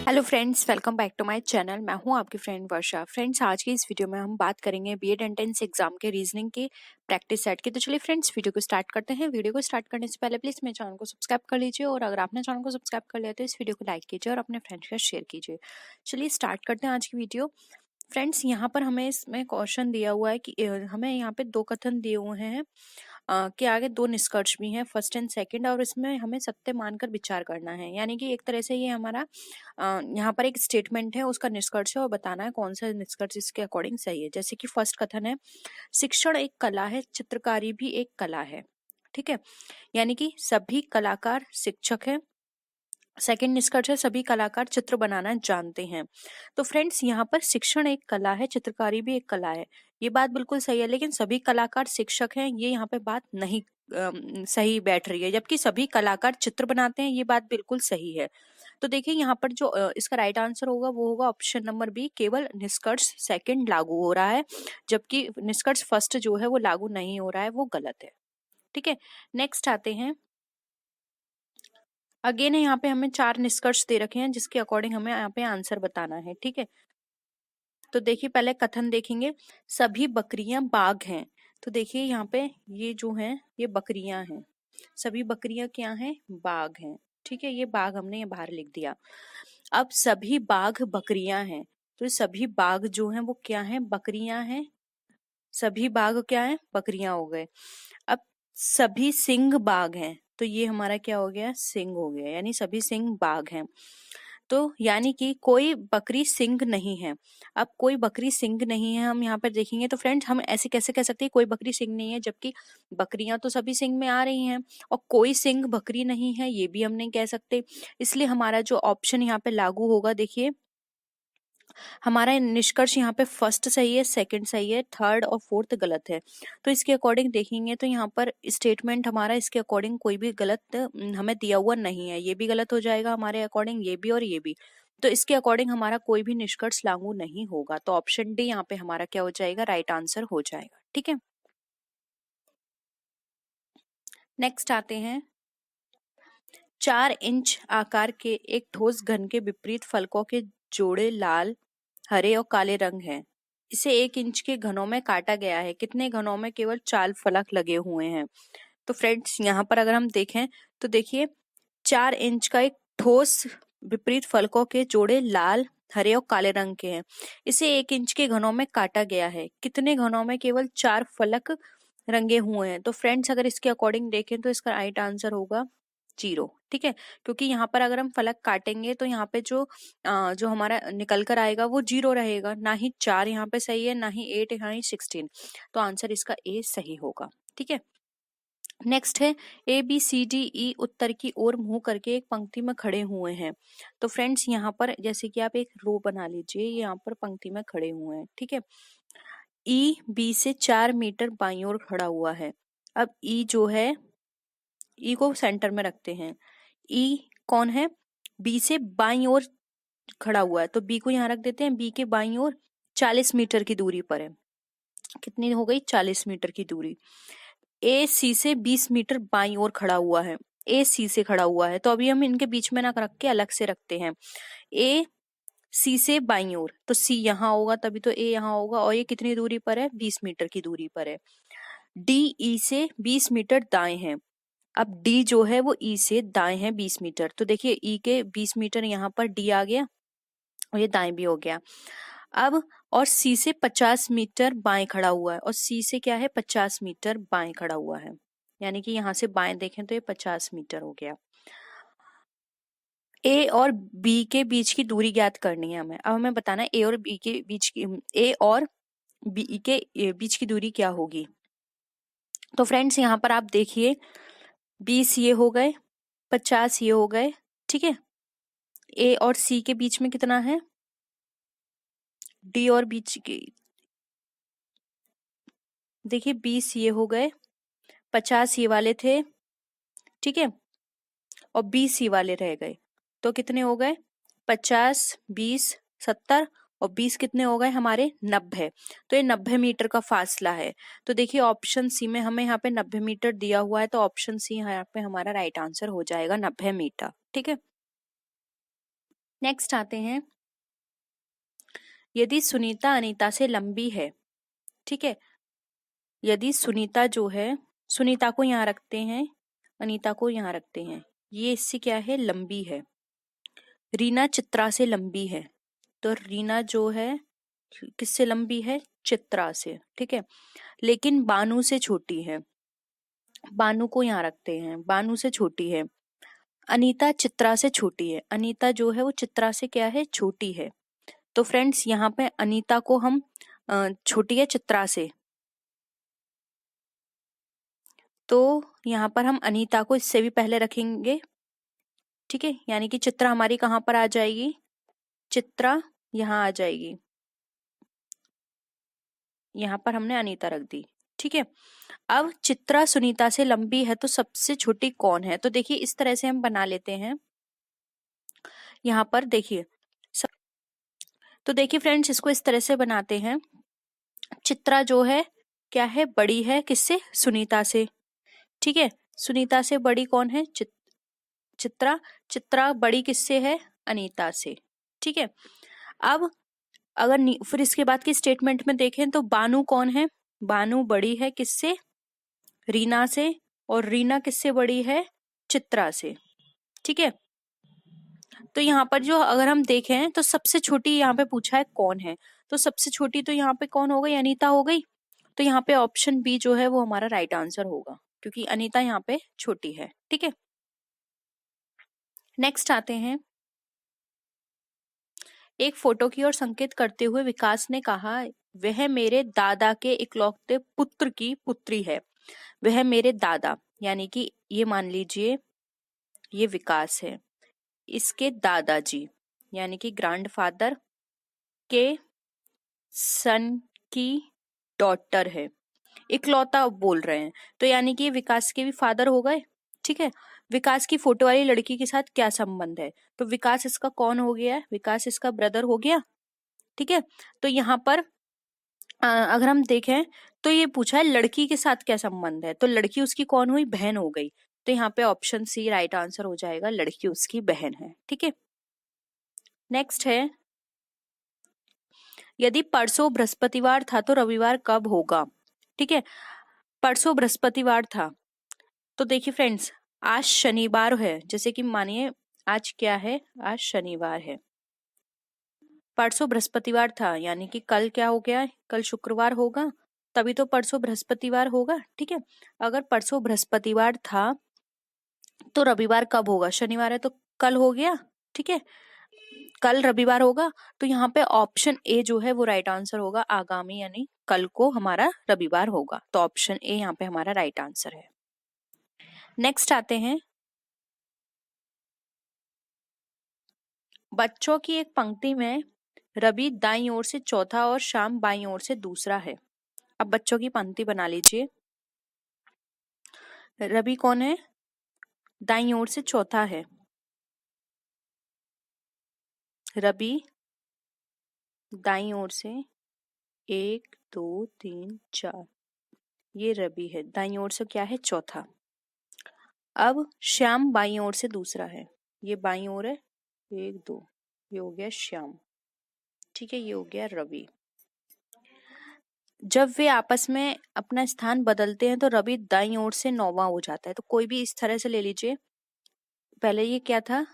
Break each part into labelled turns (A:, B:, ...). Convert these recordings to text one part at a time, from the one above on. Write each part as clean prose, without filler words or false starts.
A: Hello friends, welcome back to my channel. मैं हूं आपकी फ्रेंड वर्षा। फ्रेंड्स, आज की इस वीडियो में हम बात करेंगे बीएड एंट्रेंस एग्जाम के रीजनिंग के प्रैक्टिस सेट की। तो चलिए फ्रेंड्स, वीडियो को स्टार्ट करते हैं। वीडियो को स्टार्ट करने से पहले प्लीज मेरे चैनल को सब्सक्राइब कर लीजिए, और अगर आपने चैनल को सब्सक्राइब कर लिया तो इस वीडियो को लाइक कीजिए और अपने फ्रेंड्स के साथ शेयर कीजिए। चलिए स्टार्ट करते हैं आज की वीडियो। फ्रेंड्स, यहाँ पर हमें इसमें क्वेश्चन दिया हुआ है कि हमें यहाँ पे दो कथन दिए हुए हैं के आगे दो निष्कर्ष भी हैं, फर्स्ट एंड सेकंड, और इसमें हमें सत्य मानकर विचार करना है। यानी कि एक तरह से ये हमारा यहाँ पर एक स्टेटमेंट है, उसका निष्कर्ष है, और बताना है कौन सा निष्कर्ष इसके अकॉर्डिंग सही है। जैसे कि फर्स्ट कथन है, शिक्षण एक कला है, चित्रकारी भी एक कला है। ठीक है, यानी कि सभी कलाकार शिक्षक हैं। सेकंड निष्कर्ष है, सभी कलाकार चित्र बनाना जानते हैं। तो फ्रेंड्स, यहाँ पर शिक्षण एक कला है, चित्रकारी भी एक कला है, ये बात बिल्कुल सही है। लेकिन सभी कलाकार शिक्षक हैं, ये यहाँ पे बात नहीं सही बैठ रही है। जबकि सभी कलाकार चित्र बनाते हैं, ये बात बिल्कुल सही है। तो देखिए, यहाँ पर जो इसका राइट आंसर होगा वो होगा ऑप्शन नंबर बी, केवल निष्कर्ष सेकंड लागू हो रहा है, जबकि निष्कर्ष फर्स्ट जो है वो लागू नहीं हो रहा है, वो गलत है। ठीक है, नेक्स्ट आते हैं। अगेन यहाँ पे हमें चार निष्कर्ष दे रखे हैं, जिसके अकॉर्डिंग हमें यहाँ पे आंसर बताना है। ठीक है, तो देखिए पहले कथन देखेंगे, सभी बकरियां बाघ हैं। तो देखिए यहाँ पे ये जो है ये बकरियां हैं, सभी बकरियां क्या हैं? बाघ हैं। ठीक है, ये बाघ हमने ये बाहर लिख दिया। अब सभी बाघ बकरियां हैं, तो सभी बाघ जो हैं वो क्या हैं? बकरियां हैं। सभी बाघ क्या हैं? बकरियां हो गए। अब सभी सिंह बाघ हैं, तो ये हमारा क्या हो गया? सिंह हो गया, यानी सभी सिंह बाघ हैं। तो यानी कि कोई बकरी सिंह नहीं है। अब कोई बकरी सिंह नहीं है, हम यहाँ पर देखेंगे तो फ्रेंड्स, हम ऐसे कैसे कह सकते हैं कोई बकरी सिंह नहीं है, जबकि बकरियां तो सभी सिंह में आ रही हैं, और कोई सिंह बकरी नहीं है ये भी हम नहीं कह सकते। इसलिए हमारा जो ऑप्शन यहाँ पे लागू होगा, देखिए हमारा निष्कर्ष यहाँ पे फर्स्ट सही है, सेकंड सही है, थर्ड और फोर्थ गलत है। तो इसके अकॉर्डिंग देखेंगे तो यहाँ पर स्टेटमेंट हमारा इसके अकॉर्डिंग कोई भी गलत हमें दिया हुआ नहीं है। ये भी गलत हो जाएगा हमारे अकॉर्डिंग, ये भी और ये भी। तो इसके अकॉर्डिंग हमारा कोई भी निष्कर्ष लागू नहीं होगा। तो ऑप्शन डी यहाँ पे हमारा क्या हो जाएगा? राइट आंसर हो जाएगा। ठीक है, नेक्स्ट आते हैं। 4 इंच आकार के एक ठोस घन के विपरीत फलकों के जोड़े लाल, हरे और काले रंग हैं। इसे 1 इंच के घनों में काटा गया है। कितने घनों में? केवल 4 फलक लगे हुए हैं। तो फ्रेंड्स, यहाँ पर अगर हम देखें तो देखिए 4 इंच का एक ठोस विपरीत फलकों के जोड़े लाल, हरे और काले रंग के हैं। इसे 1 इंच के घनों में काटा गया है। कितने घनों में? केवल 4 फलक रंगे हुए हैं। तो फ्रेंड्स, अगर इसके अकॉर्डिंग देखें तो इसका राइट आंसर होगा 0। ठीक है, क्योंकि यहाँ पर अगर हम फलक काटेंगे तो यहाँ पे जो हमारा निकल कर आएगा वो 0 रहेगा। ना ही 4 यहाँ पे सही है, ना ही 8, ना ही 16। तो आंसर इसका ए सही होगा। ठीक है, नेक्स्ट है, A B C D E उत्तर की ओर मुंह करके एक पंक्ति में खड़े हुए हैं। तो फ्रेंड्स, यहाँ पर जैसे कि आप एक रो बना लीजिए, यहाँ पर पंक्ति में खड़े हुए हैं। ठीक है, ई बी से 4 मीटर बाईं ओर खड़ा हुआ है। अब ई जो है, ई को सेंटर में रखते हैं। ई कौन है? बी से बाईं ओर खड़ा हुआ है, तो बी को यहाँ रख देते हैं। बी के बाईं ओर 40 मीटर की दूरी पर है। कितनी हो गई? 40 मीटर की दूरी। ए सी से 20 मीटर बाईं ओर खड़ा हुआ है। ए सी से खड़ा हुआ है, तो अभी हम इनके बीच में ना रख के अलग से रखते हैं। ए सी से बाईं ओर, तो सी यहाँ होगा, तभी तो ए यहाँ होगा। और ये कितनी दूरी पर है? 20 मीटर की दूरी पर है। डी ई से 20 मीटर दाएं है। अब डी जो है वो ई से दाएं है 20 मीटर। तो देखिए ई के 20 मीटर यहाँ पर डी आ गया, और ये दाएं भी हो गया। अब और सी से 50 मीटर बाएं खड़ा हुआ है, और सी से क्या है? 50 मीटर बाएं खड़ा हुआ है। यानी कि यहाँ से बाएं देखें तो ये 50 मीटर हो गया। ए और बी के बीच की दूरी ज्ञात करनी है हमें। अब हमें बताना है ए और बी के बीच की, ए और बी के बीच की दूरी क्या होगी। तो फ्रेंड्स, यहाँ पर आप देखिए 20 ये हो गए, 50 ये हो गए। ठीक है, ए और सी के बीच में कितना है? डी और बीच की देखिए 20 ये हो गए, 50 ये वाले थे। ठीक है, और 20 ये वाले रह गए। तो कितने हो गए? 50, 20, 70, और 20 कितने हो गए हमारे? 90। तो ये 90 मीटर का फासला है। तो देखिए ऑप्शन सी में हमें यहाँ पे 90 मीटर दिया हुआ है, तो ऑप्शन सी यहाँ पे हमारा राइट आंसर हो जाएगा 90 मीटर। ठीक है, नेक्स्ट आते हैं, यदि सुनीता अनीता से लंबी है, ठीक है, यदि सुनीता जो है, सुनीता को यहाँ रखते हैं, अनीता को यहाँ रखते हैं, ये इससे क्या है, लंबी है। रीना चित्रा से लंबी है, तो रीना जो है किससे लंबी है, चित्रा से, ठीक है। लेकिन बानू से छोटी है, बानू को यहाँ रखते हैं, बानू से छोटी है। अनीता चित्रा से छोटी है, अनीता जो है वो चित्रा से क्या है, छोटी है। तो फ्रेंड्स यहाँ पे अनीता को हम छोटी है चित्रा से, तो यहाँ पर हम अनीता को इससे भी पहले रखेंगे, ठीक है। यानी कि चित्रा हमारी कहाँ पर आ जाएगी, चित्रा यहाँ आ जाएगी, यहाँ पर हमने अनीता रख दी, ठीक है। अब चित्रा सुनीता से लंबी है, तो सबसे छोटी कौन है, तो देखिए इस तरह से हम बना लेते हैं। यहाँ पर देखिए, तो देखिए फ्रेंड्स इसको इस तरह से बनाते हैं, चित्रा जो है क्या है, बड़ी है किससे, सुनीता से, ठीक है। सुनीता से बड़ी कौन है, चित्रा, चित्रा बड़ी किससे है, अनीता से, ठीक है। अब अगर फिर इसके बाद की स्टेटमेंट में देखें तो बानू कौन है, बानू बड़ी है किससे, रीना से, और रीना किससे बड़ी है, चित्रा से, ठीक है। तो यहाँ पर जो अगर हम देखें तो सबसे छोटी यहाँ पे पूछा है कौन है, तो सबसे छोटी तो यहाँ पे कौन हो गई, अनीता हो गई। तो यहाँ पे ऑप्शन बी जो है वो हमारा राइट आंसर होगा, क्योंकि अनीता यहाँ पे छोटी है, ठीक है। नेक्स्ट आते हैं, एक फोटो की ओर संकेत करते हुए विकास ने कहा, वह मेरे दादा के इकलौते पुत्र की पुत्री है। वह मेरे दादा, यानी कि ये मान लीजिए ये विकास है, इसके दादाजी यानी कि ग्रैंडफादर के सन की डॉटर है। इकलौता बोल रहे हैं, तो यानी कि विकास के भी फादर हो गए, ठीक है। विकास की फोटो वाली लड़की के साथ क्या संबंध है, तो विकास इसका कौन हो गया, विकास इसका ब्रदर हो गया, ठीक है। तो यहाँ पर अगर हम देखें तो ये पूछा है लड़की के साथ क्या संबंध है, तो लड़की उसकी कौन हुई, बहन हो गई। तो यहाँ पे ऑप्शन सी राइट आंसर हो जाएगा, लड़की उसकी बहन है, ठीक है। नेक्स्ट है, यदि परसों बृहस्पतिवार था तो रविवार कब होगा, ठीक है। परसों बृहस्पतिवार था, तो देखिए फ्रेंड्स आज शनिवार है, जैसे कि मानिए आज क्या है, आज शनिवार है, परसों बृहस्पतिवार था, यानी कि कल क्या हो गया, कल शुक्रवार होगा, तभी तो परसों बृहस्पतिवार होगा, ठीक है। अगर परसों बृहस्पतिवार था तो रविवार कब होगा, शनिवार है तो कल हो गया, ठीक है, कल रविवार होगा। तो यहाँ पे ऑप्शन ए जो है वो राइट आंसर होगा, आगामी यानी कल को हमारा रविवार होगा, तो ऑप्शन ए यहाँ पे हमारा राइट आंसर है। नेक्स्ट आते हैं, बच्चों की एक पंक्ति में रवि दाईं ओर से चौथा और श्याम बाईं ओर से दूसरा है। अब बच्चों की पंक्ति बना लीजिए, रवि कौन है, दाईं ओर से चौथा है, रवि दाईं ओर से 1 2 3 4, ये रवि है, दाईं ओर से क्या है, चौथा। अब श्याम बाईं ओर से दूसरा है, ये बाईं ओर है 1 2, ये हो गया श्याम, ठीक है, ये हो गया रवि। जब वे आपस में अपना स्थान बदलते हैं तो रवि दाईं ओर से 9वां हो जाता है, तो कोई भी इस तरह से ले लीजिए, पहले ये क्या था,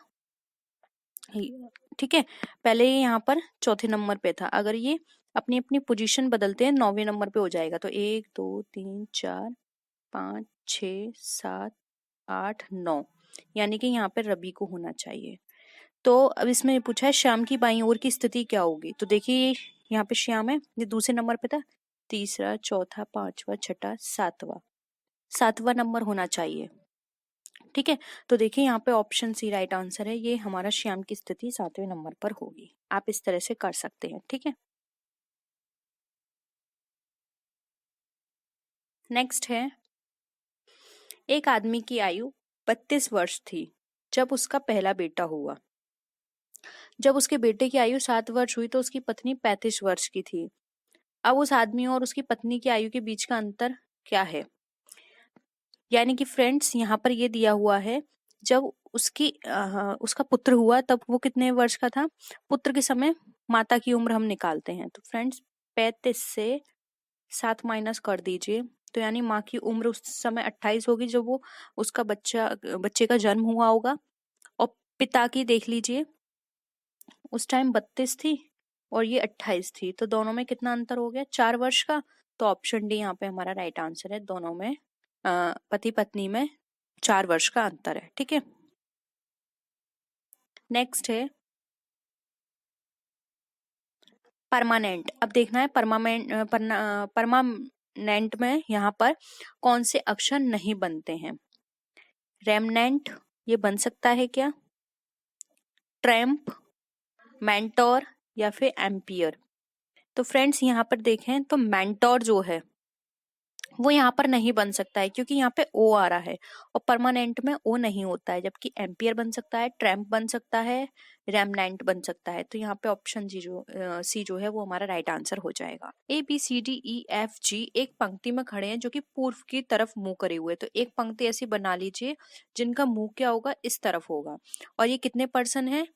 A: ठीक है, पहले ये यहाँ पर चौथे नंबर पे था, अगर ये अपनी अपनी पोजीशन बदलते हैं 9वें नंबर पे हो जाएगा, तो 1 2 3 4 5 6 7 8 9, यानी कि यहाँ पे रवि को होना चाहिए। तो अब इसमें पूछा है श्याम की बाईं ओर की स्थिति क्या होगी, तो देखिए यहाँ पे श्याम है, ये दूसरे नंबर पे था, तीसरा चौथा पांचवा छठा सातवां नंबर होना चाहिए, ठीक है। तो देखिए यहाँ पे ऑप्शन सी राइट आंसर है, ये हमारा श्याम की स्थिति 7वें नंबर पर होगी, आप इस तरह से कर सकते हैं, ठीक है। नेक्स्ट है, एक आदमी की आयु 32 वर्ष थी जब उसका पहला बेटा हुआ। जब उसके बेटे की आयु 7 वर्ष हुई तो उसकी पत्नी 35 वर्ष की थी। अब उस आदमी और उसकी पत्नी की आयु के बीच का अंतर क्या है, यानी कि फ्रेंड्स यहाँ पर ये दिया हुआ है जब उसका पुत्र हुआ तब वो कितने वर्ष का था? पुत्र के समय माता की उम्र हम निकालते हैं, तो फ्रेंड्स 35 से 7 माइनस कर दीजिए, तो यानी माँ की उम्र उस समय 28 होगी जब वो उसका बच्चे का जन्म हुआ होगा। और पिता की देख लीजिए, उस टाइम 32 थी और ये 28 थी, तो दोनों में कितना अंतर हो गया? 4 वर्ष का। तो ऑप्शन डी यहाँ पे हमारा राइट आंसर है, दोनों में पति पत्नी में 4 वर्ष का अंतर है। ठीक है, नेक्स्ट है परमानेंट। अब देखना है परमानेंट में यहाँ पर कौन से अक्षर नहीं बनते हैं। रेमनेंट ये बन सकता है क्या? ट्रैम्प, मेंटोर या फिर एम्पियर। तो फ्रेंड्स यहाँ पर देखें तो मेंटोर जो है वो यहाँ पर नहीं बन सकता है, क्योंकि यहाँ पे ओ आ रहा है और परमानेंट में ओ नहीं होता है, जबकि एम्पियर बन सकता है, ट्रैम्प बन सकता है, रेमनेंट बन सकता है। तो यहाँ पे ऑप्शन सी जो है वो हमारा राइट आंसर हो जाएगा। ABCDEFG एक पंक्ति में खड़े हैं जो कि पूर्व की तरफ मुंह करे हुए, तो एक पंक्ति ऐसी बना लीजिए जिनका मुंह क्या होगा? इस तरफ होगा। और ये कितने पर्सन है?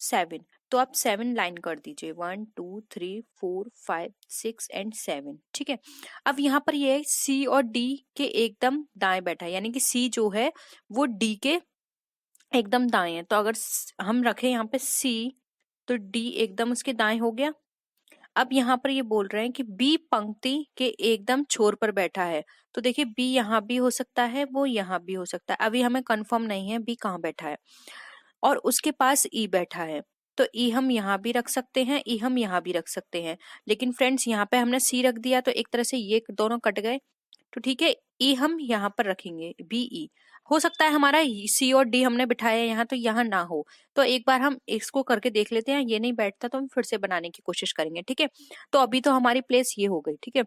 A: 7। तो आप 7 लाइन कर दीजिए, 1 2 3 4 5 6 एंड 7। ठीक है, अब यहाँ पर ये सी और डी के एकदम दाएं बैठा है, यानी कि सी जो है वो डी के एकदम दाएं है। तो अगर हम रखें यहाँ पे सी, तो डी एकदम उसके दाएं हो गया। अब यहाँ पर ये बोल रहे हैं कि बी पंक्ति के एकदम छोर पर बैठा है, तो देखिए बी यहाँ भी हो सकता है, वो यहाँ भी हो सकता है। अभी हमें कंफर्म नहीं है बी कहाँ बैठा है। और उसके पास ई बैठा है, तो ई हम यहाँ भी रख सकते हैं, ई हम यहाँ भी रख सकते हैं। लेकिन फ्रेंड्स यहाँ पे हमने सी रख दिया तो एक तरह से ये दोनों कट गए, तो ठीक है ई हम यहाँ पर रखेंगे, बी ई। हो सकता है हमारा सी और डी हमने बिठाया यहाँ तो यहाँ ना हो, तो एक बार हम इसको करके देख लेते हैं। ये नहीं बैठता तो हम फिर से बनाने की कोशिश करेंगे। ठीक है, तो अभी तो हमारी प्लेस ये हो गई। ठीक है,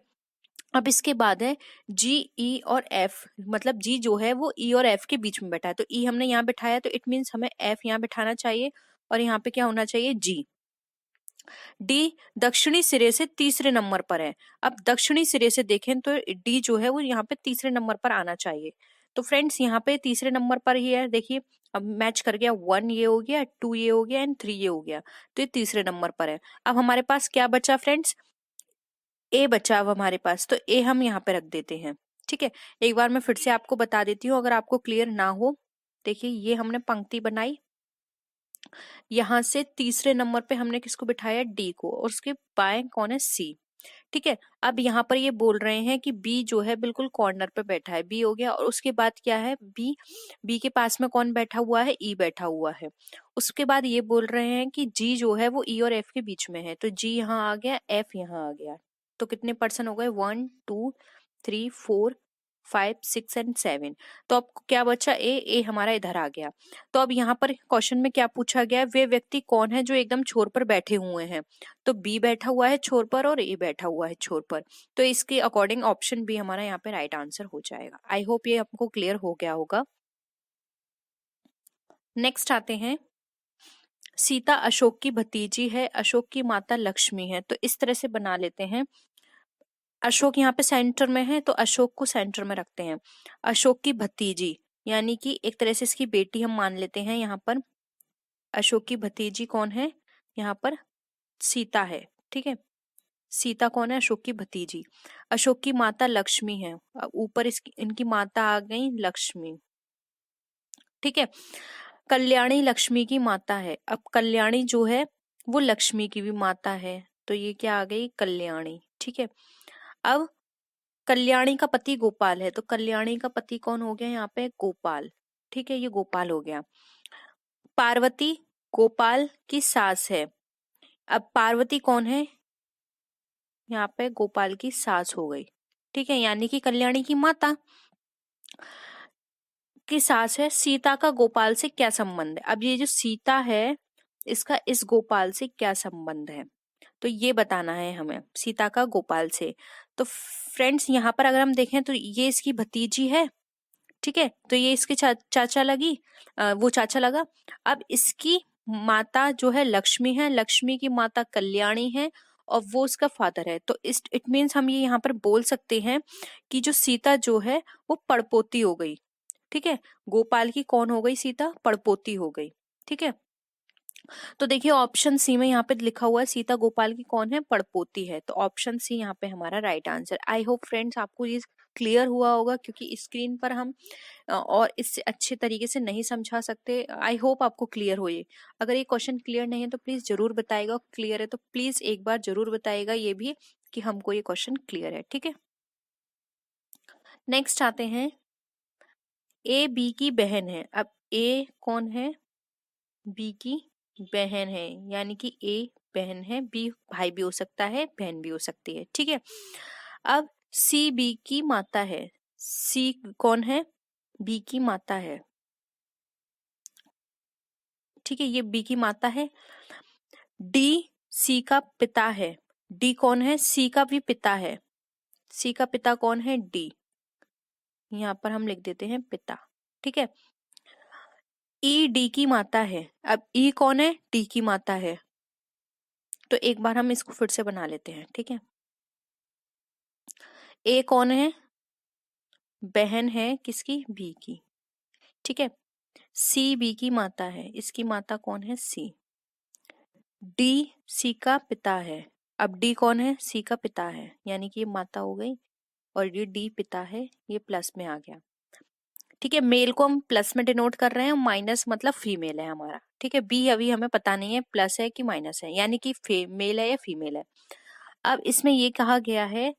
A: अब इसके बाद है जी ई और एफ, मतलब जी जो है वो ई और एफ के बीच में बैठा है, तो ई हमने यहाँ बिठाया तो इट मीन्स हमें एफ यहाँ बिठाना चाहिए और यहाँ पे क्या होना चाहिए? जी। डी दक्षिणी सिरे से तीसरे नंबर पर है। अब दक्षिणी सिरे से देखें तो डी जो है वो यहाँ पे तीसरे नंबर पर आना चाहिए। तो फ्रेंड्स यहाँ पे तीसरे नंबर पर ही है, देखिए अब मैच कर गया, 1 ये हो गया, 2 ये हो गया एंड 3 ये हो गया, तो ये तीसरे नंबर पर है। अब हमारे पास क्या बचा फ्रेंड्स? ए बचा अब हमारे पास, तो ए हम यहाँ पे रख देते हैं। ठीक है, एक बार मैं फिर से आपको बता देती हूँ अगर आपको क्लियर ना हो। देखिए ये हमने पंक्ति बनाई, यहाँ से तीसरे नंबर पे हमने किसको बिठाया? डी को, और उसके बाएं कौन है? सी। ठीक है, अब यहाँ पर ये बोल रहे हैं कि बी जो है बिल्कुल कॉर्नर पे बैठा है, बी हो गया। और उसके बाद क्या है? बी, बी के पास में कौन बैठा हुआ है? ई बैठा हुआ है। उसके बाद ये बोल रहे हैं कि जी जो है वो ई और एफ के बीच में है, तो जी यहाँ आ गया, एफ यहाँ आ गया। तो कितने पर्सन हो गए? 1 2 3 4 5 6 एंड 7। तो अब क्या बचा? ए, ए हमारा इधर आ गया। तो अब यहाँ पर क्वेश्चन में क्या पूछा गया? वे व्यक्ति कौन है जो एकदम छोर पर बैठे हुए हैं? तो बी बैठा हुआ है छोर पर और ए बैठा हुआ है छोर पर, तो इसके अकॉर्डिंग ऑप्शन बी हमारा यहाँ पे राइट आंसर हो जाएगा। आई होप ये आपको क्लियर हो गया होगा। नेक्स्ट आते हैं, सीता अशोक की भतीजी है, अशोक की माता लक्ष्मी है, तो इस तरह से बना लेते हैं। अशोक यहाँ पे सेंटर में है तो अशोक को सेंटर में रखते हैं। अशोक की भतीजी यानी कि एक तरह से इसकी बेटी हम मान लेते हैं। यहाँ पर अशोक की भतीजी कौन है? यहाँ पर सीता है। ठीक है, सीता कौन है? अशोक की भतीजी। अशोक की माता लक्ष्मी है, ऊपर इसकी इनकी माता आ गई लक्ष्मी। ठीक है, कल्याणी लक्ष्मी की माता है। अब कल्याणी जो है वो लक्ष्मी की भी माता है, तो ये क्या आ गई? कल्याणी। ठीक है, अब कल्याणी का पति गोपाल है, तो कल्याणी का पति कौन हो गया यहाँ पे? गोपाल। ठीक है, ये गोपाल हो गया। पार्वती गोपाल की सास है। अब पार्वती कौन है? यहाँ पे गोपाल की सास हो गई। ठीक है, यानी कि कल्याणी की माता की सास है। सीता का गोपाल से क्या संबंध है? अब ये जो सीता है इसका इस गोपाल से क्या संबंध है, तो ये बताना है हमें, सीता का गोपाल से। तो फ्रेंड्स यहाँ पर अगर हम देखें तो ये इसकी भतीजी है। ठीक है, तो ये इसके चाचा लगी, वो चाचा लगा। अब इसकी माता जो है लक्ष्मी है, लक्ष्मी की माता कल्याणी है और वो उसका फादर है। तो इट मीन्स हम ये यहाँ पर बोल सकते हैं कि जो सीता जो है वो पड़पोती हो गई। ठीक है, गोपाल की कौन हो गई सीता, पड़पोती हो गई। ठीक है, तो देखिए ऑप्शन सी में यहाँ पे लिखा हुआ है सीता गोपाल की कौन है, पड़पोती है, तो ऑप्शन सी यहाँ पे हमारा right answer. I hope friends आपको ये क्लियर हुआ होगा, क्योंकि स्क्रीन पर हम और इससे अच्छे तरीके से नहीं समझा सकते। आई होप आपको क्लियर हो ये। अगर ये क्वेश्चन क्लियर नहीं है तो प्लीज जरूर बताइएगा, क्लियर है तो प्लीज एक बार जरूर बताइएगा ये भी कि हमको ये क्वेश्चन क्लियर है। ठीक है, नेक्स्ट आते हैं, ए बी की बहन है। अब ए कौन है, बी की बहन है, यानी कि ए बहन है, बी भाई भी हो सकता है, बहन भी हो सकती है। ठीक है, अब सी बी की माता है। सी कौन है, बी की माता है। ठीक है, ये बी की माता है। डी सी का पिता है। डी कौन है, सी का भी पिता है। सी का पिता कौन है, डी, यहाँ पर हम लिख देते हैं पिता। ठीक है, ई डी की माता है। अब ई कौन है, डी की माता है, तो एक बार हम इसको फिर से बना लेते हैं। ठीक है, ए कौन है, बहन है किसकी, बी की। ठीक है, सी बी की माता है, इसकी माता कौन है, सी। डी सी का पिता है। अब डी कौन है, सी का पिता है, यानी कि ये माता हो गई, और ये डी पिता है, ये प्लस में आ गया। ठीक है, मेल को हम प्लस में डिनोट कर रहे हैं, माइनस मतलब फीमेल है हमारा। ठीक है, बी अभी हमें पता नहीं है प्लस है कि माइनस है, यानी कि मेल है या फीमेल है। अब इसमें ये कहा गया है,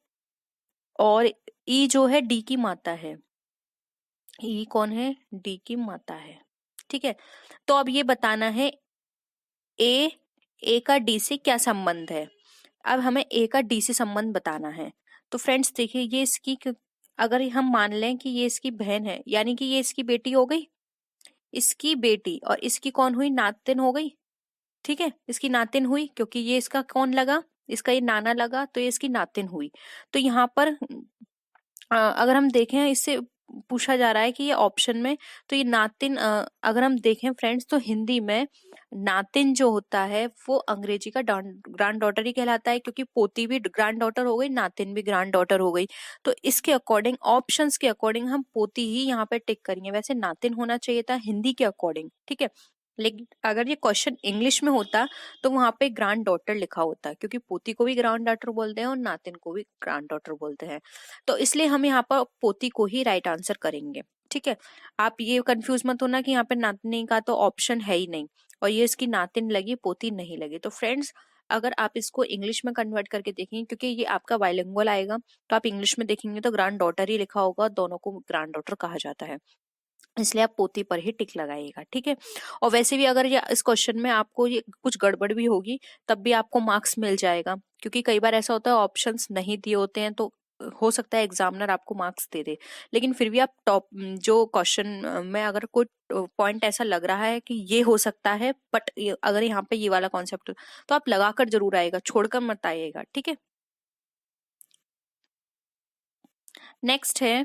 A: और ई जो है डी की माता है। ई कौन है, डी की माता है। ठीक है, तो अब ये बताना है ए का डी से क्या संबंध है। अब हमें ए का डी से संबंध बताना है। तो फ्रेंड्स देखिए, ये इसकी अगर हम मान लें कि ये इसकी बहन है, यानी कि ये इसकी बेटी हो गई, इसकी बेटी, और इसकी कौन हुई, नातिन हो गई। ठीक है, इसकी नातिन हुई, क्योंकि ये इसका कौन लगा, इसका ये नाना लगा, तो ये इसकी नातिन हुई। तो यहाँ पर अगर हम देखें, इससे पूछा जा रहा है कि ये ऑप्शन में, तो ये नातिन अगर हम देखें फ्रेंड्स, तो हिंदी में नातिन जो होता है वो अंग्रेजी का ग्रैंड डॉटर ही कहलाता है, क्योंकि पोती भी ग्रैंड डॉटर हो गई, नातिन भी ग्रैंड डॉटर हो गई। तो इसके अकॉर्डिंग, ऑप्शंस के अकॉर्डिंग हम पोती ही यहाँ पे टिक करेंगे, वैसे नातिन होना चाहिए था हिंदी के अकॉर्डिंग। ठीक है, लेकिन अगर ये क्वेश्चन इंग्लिश में होता तो वहां पे ग्रैंड डॉटर लिखा होता, क्योंकि पोती को भी ग्रैंड डॉटर बोलते हैं और नातिन को भी ग्रैंड डॉटर बोलते हैं। तो इसलिए हम यहाँ पर पोती को ही राइट आंसर करेंगे। ठीक है, आप ये कंफ्यूज मत होना कि यहाँ पे नातनी का तो ऑप्शन है ही नहीं, और ये इसकी नातिन लगी, पोती नहीं लगी। तो फ्रेंड्स, अगर आप इसको इंग्लिश में कन्वर्ट करके देखेंगे, क्योंकि ये आपका बाइलिंगुअल आएगा, तो आप इंग्लिश में देखेंगे तो ग्रैंड डॉटर ही लिखा होगा, दोनों को ग्रैंड डॉटर कहा जाता है, इसलिए आप पोती पर ही टिक लगाइएगा। ठीक है, और वैसे भी अगर ये इस क्वेश्चन में आपको ये कुछ गड़बड़ भी होगी, तब भी आपको मार्क्स मिल जाएगा, क्योंकि कई बार ऐसा होता है ऑप्शंस नहीं दिए होते हैं, तो हो सकता है एग्जामिनर आपको मार्क्स दे दे, लेकिन फिर भी आप टॉप जो क्वेश्चन में अगर कोई पॉइंट ऐसा लग रहा है कि ये हो सकता है, बट अगर यहाँ पे ये वाला कॉन्सेप्ट, तो आप लगाकर जरूर आएगा, छोड़कर मत आइएगा। ठीक है, नेक्स्ट है,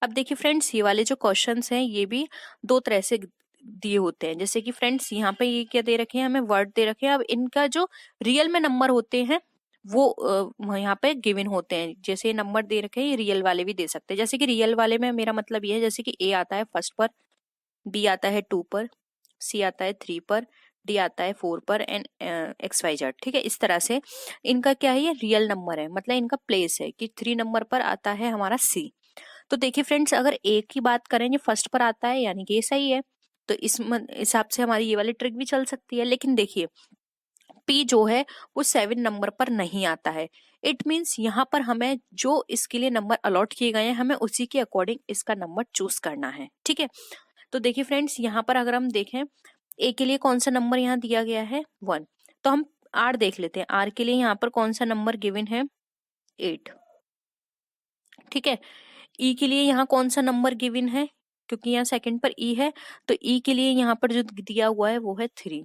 A: अब देखिए फ्रेंड्स, ये वाले जो क्वेश्चंस हैं ये भी दो तरह से दिए होते हैं। जैसे कि फ्रेंड्स यहाँ पे ये क्या दे रखे हैं, हमें वर्ड दे रखे हैं, अब इनका जो रियल में नंबर होते हैं वो यहाँ पे गिवन होते हैं। जैसे नंबर दे रखे हैं, ये रियल वाले भी दे सकते हैं। जैसे कि रियल वाले में मेरा मतलब ये है, जैसे कि ए आता है फर्स्ट पर, बी आता है 2 पर, सी आता है 3 पर, डी आता है 4 पर, एंड XYZ। ठीक है, इस तरह से इनका क्या है, ये रियल नंबर है, मतलब इनका प्लेस है कि 3 नंबर पर आता है हमारा सी। तो देखिए फ्रेंड्स, अगर ए की बात करें, जो फर्स्ट पर आता है, यानी कि ये सही है, तो इस हिसाब से हमारी ये वाली ट्रिक भी चल सकती है। लेकिन देखिए पी जो है वो 7 नंबर पर नहीं आता है, इट मीन्स यहाँ पर हमें जो इसके लिए नंबर अलॉट किए गए हैं, हमें उसी के अकॉर्डिंग इसका नंबर चूज करना है। ठीक है, तो देखिए फ्रेंड्स, यहाँ पर अगर हम देखें ए के लिए कौन सा नंबर यहाँ दिया गया है, 1, तो हम आर देख लेते हैं। आर के लिए यहाँ पर कौन सा नंबर गिवन है, 8। ठीक है, ई के लिए यहाँ कौन सा नंबर गिवन है, क्योंकि यहाँ सेकंड पर ई है, तो ई के लिए यहाँ पर जो दिया हुआ है वो है 3।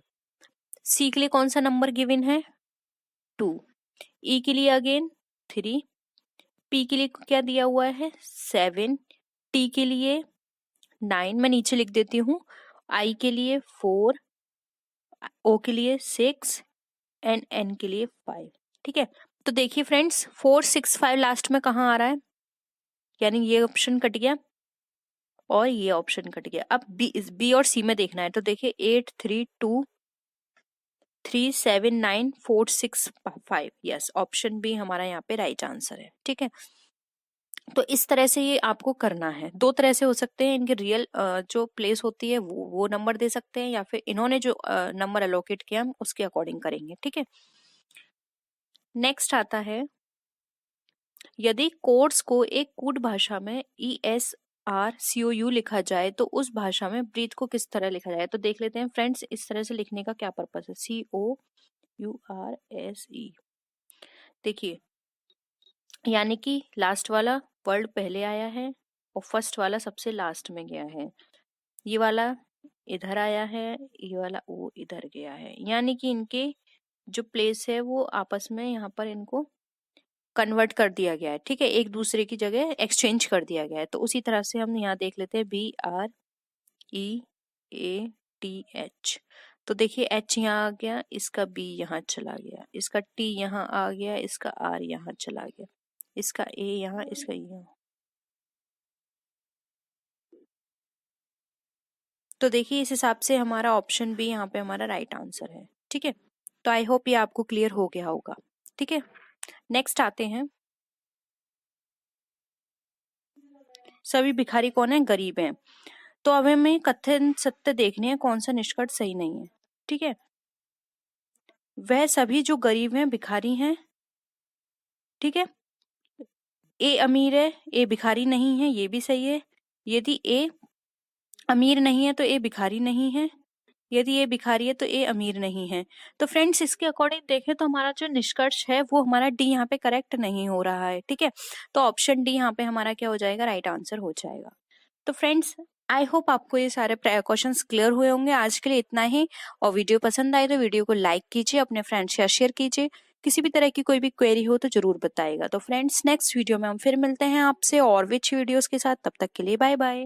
A: सी के लिए कौन सा नंबर गिवन है, 2। ई के लिए अगेन 3। पी के लिए क्या दिया हुआ है, 7। टी के लिए 9, मैं नीचे लिख देती हूँ। आई के लिए 4, ओ के लिए 6, एंड एन के लिए 5। ठीक है, तो देखिए फ्रेंड्स, 4 6 5 लास्ट में कहाँ आ रहा है, यानी ये ऑप्शन कट गया, और ये ऑप्शन कट गया। अब बी और सी में देखना है, तो देखिए 83237946 यस, ऑप्शन बी हमारा यहाँ पे राइट आंसर है। ठीक है, तो इस तरह से ये आपको करना है। दो तरह से हो सकते हैं, इनके रियल जो प्लेस होती है वो नंबर दे सकते हैं, या फिर इन्होंने जो नंबर अलोकेट किया हम उसके अकॉर्डिंग करेंगे। ठीक है, नेक्स्ट आता है, यदि कोड्स को एक कूट भाषा में ESRCOU लिखा जाए तो उस भाषा में ब्रीथ को किस तरह लिखा जाए। तो देख लेते हैं फ्रेंड्स, इस तरह से लिखने का क्या पर्पस है। COURSE, देखिए यानी कि लास्ट वाला वर्ड पहले आया है और फर्स्ट वाला सबसे लास्ट में गया है। ये वाला इधर आया है, ये वाला वो इधर गया है, यानी कि इनके जो प्लेस है वो आपस में यहाँ पर इनको कन्वर्ट कर दिया गया है। ठीक है, एक दूसरे की जगह एक्सचेंज कर दिया गया है। तो उसी तरह से हम यहाँ देख लेते हैं BREATH। तो देखिए H यहाँ आ गया, इसका B यहाँ चला गया, इसका T यहाँ आ गया, इसका R यहाँ चला गया, इसका A यहाँ, इसका यहाँ। तो देखिए इस हिसाब से हमारा ऑप्शन बी यहाँ पे हमारा राइट आंसर है। ठीक है, तो आई होप ये आपको क्लियर हो गया होगा। ठीक है, नेक्स्ट आते हैं, सभी भिखारी कौन है, गरीब हैं। तो अब हमें कथन सत्य देखने हैं कौन सा निष्कर्ष सही नहीं है। ठीक है, वह सभी जो गरीब हैं भिखारी हैं। ठीक है, ए अमीर है, ए भिखारी नहीं है, ये भी सही है। यदि ए अमीर नहीं है तो ए भिखारी नहीं है, यदि ये भिखारी है तो ये अमीर नहीं है। तो फ्रेंड्स इसके अकॉर्डिंग देखें तो हमारा जो निष्कर्ष है वो हमारा डी यहाँ पे करेक्ट नहीं हो रहा है। ठीक है, तो ऑप्शन डी यहाँ पे हमारा क्या हो जाएगा, राइट आंसर हो जाएगा। तो फ्रेंड्स आई होप आपको ये सारे क्वेश्चंस क्लियर हुए होंगे। आज के लिए इतना ही, और वीडियो पसंद आए तो वीडियो को लाइक कीजिए, अपने फ्रेंड्स से शेयर कीजिए। किसी भी तरह की कोई भी क्वेरी हो तो जरूर बताइएगा। तो फ्रेंड्स नेक्स्ट वीडियो में हम फिर मिलते हैं आपसे और भी अच्छी वीडियोस के साथ। तब तक के लिए बाय बाय।